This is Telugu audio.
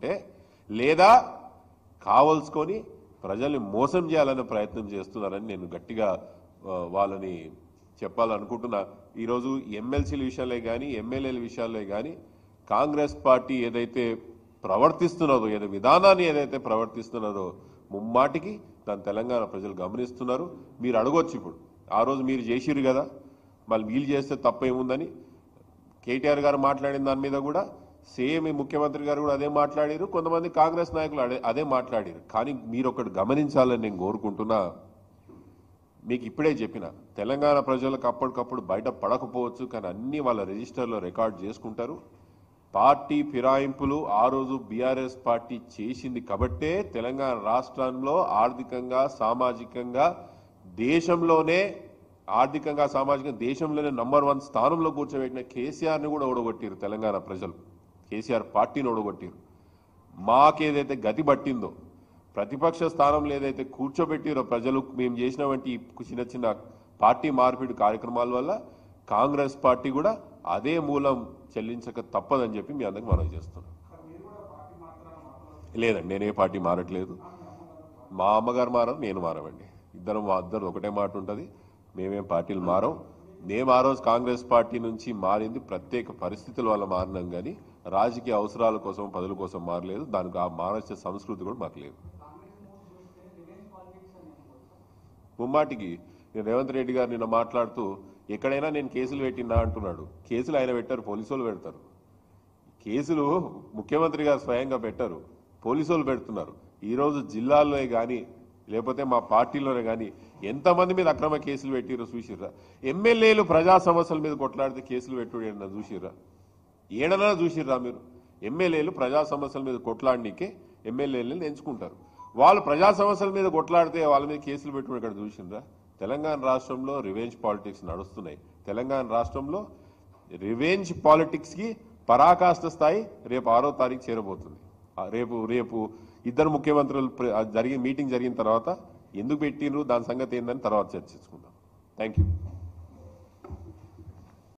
ఉంటే లేదా కావల్సుకొని ప్రజల్ని మోసం చేయాలనే ప్రయత్నం చేస్తున్నారని నేను గట్టిగా వాళ్ళని చెప్పాలనుకుంటున్నా. ఈరోజు ఎమ్మెల్సీల విషయాలే కానీ ఎమ్మెల్యేల విషయాలే కానీ కాంగ్రెస్ పార్టీ ఏదైతే ప్రవర్తిస్తున్నదో విధానాన్ని ఏదైతే ప్రవర్తిస్తున్నదో ముమ్మాటికి దాని తెలంగాణ ప్రజలు గమనిస్తున్నారు. మీరు అడగొచ్చు ఇప్పుడు ఆ రోజు మీరు చేసిరు కదా మళ్ళీ వీళ్ళు చేస్తే తప్పేముందని కేటీఆర్ గారు మాట్లాడిన దాని మీద కూడా సేమ్ ముఖ్యమంత్రి గారు కూడా అదే మాట్లాడారు, కొంతమంది కాంగ్రెస్ నాయకులు అదే మాట్లాడారు. కానీ మీరు ఒకటి గమనించాలని నేను కోరుకుంటున్నా. మీకు ఇప్పుడే చెప్పిన తెలంగాణ ప్రజలకు అప్పటికప్పుడు బయట పడకపోవచ్చు కానీ అన్ని వాళ్ళ రిజిస్టర్లో రికార్డ్ చేసుకుంటారు. పార్టీ ఫిరాయింపులు ఆ రోజు బీఆర్ఎస్ పార్టీ చేసింది కాబట్టే తెలంగాణ రాష్ట్రంలో ఆర్థికంగా సామాజికంగా దేశంలోనే నంబర్ 1 స్థానంలో కూర్చోబెట్టిన కేసీఆర్ని కూడా ఓడగొట్టారు తెలంగాణ ప్రజలు. కేసీఆర్ పార్టీని ఓడగొట్టారు. మాకేదైతే గతి పట్టిందో ప్రతిపక్ష స్థానంలో ఏదైతే కూర్చోబెట్టిరో ప్రజలు మేము చేసినటువంటి చిన్న చిన్న పార్టీ మార్పిడి కార్యక్రమాల వల్ల కాంగ్రెస్ పార్టీ కూడా అదే మూలం చెల్లించక తప్పదని చెప్పి మీ అందరికి మనవి చేస్తున్నాం. లేదండి, నేనే పార్టీ మారట్లేదు. మా అమ్మగారు మారరు, నేను మారవండి. ఇద్దరు ఒకటే మాట ఉంటుంది. మేమేం పార్టీలు మారం. మేము ఆ రోజు కాంగ్రెస్ పార్టీ నుంచి మారింది ప్రత్యేక పరిస్థితుల వల్ల మారినాం కానీ రాజకీయ అవసరాల కోసం పదవుల కోసం మారలేదు. దానికి ఆ మానసిక సంస్కృతి కూడా మాకు లేదు. ముమ్మాటికి నేను రేవంత్ రెడ్డి గారు నిన్న మాట్లాడుతూ ఎక్కడైనా నేను కేసులు పెట్టినా అంటున్నాడు. కేసులు ఆయన పెట్టారు, పోలీసు వాళ్ళు పెడతారు. కేసులు ముఖ్యమంత్రి గారు స్వయంగా పెట్టారు, పోలీసు వాళ్ళు పెడుతున్నారు. ఈరోజు జిల్లాల్లో కానీ లేకపోతే మా పార్టీలోనే కానీ ఎంతమంది మీద అక్రమ కేసులు పెట్టిరో చూసిర్రా? ఎమ్మెల్యేలు ప్రజా సమస్యల మీద కొట్లాడితే కేసులు పెట్టుడు ఏడన్నా చూసిర్రా? ఏడన్నా చూసిర్రా మీరు? ఎమ్మెల్యేలు ప్రజా సమస్యల మీద కొట్లాడనీకే ఎమ్మెల్యేలను ఎంచుకుంటారు. వాళ్ళు ప్రజా సమస్యల మీద కొట్లాడితే వాళ్ళ మీద కేసులు పెట్టుకుని ఇక్కడ చూసిండ్రా? తెలంగాణ రాష్ట్రంలో రివెంజ్ పాలిటిక్స్ నడుస్తున్నాయి. తెలంగాణ రాష్ట్రంలో రివెంజ్ పాలిటిక్స్కి పరాకాష్ఠ స్థాయి రేపు 6వ తారీఖు చేరబోతుంది. రేపు ఇద్దరు ముఖ్యమంత్రులు మీటింగ్ జరిగిన తర్వాత ఎందుకు పెట్టిండ్రు దాని సంగతి ఏందని తర్వాత చర్చించుకుందాం. Thank you.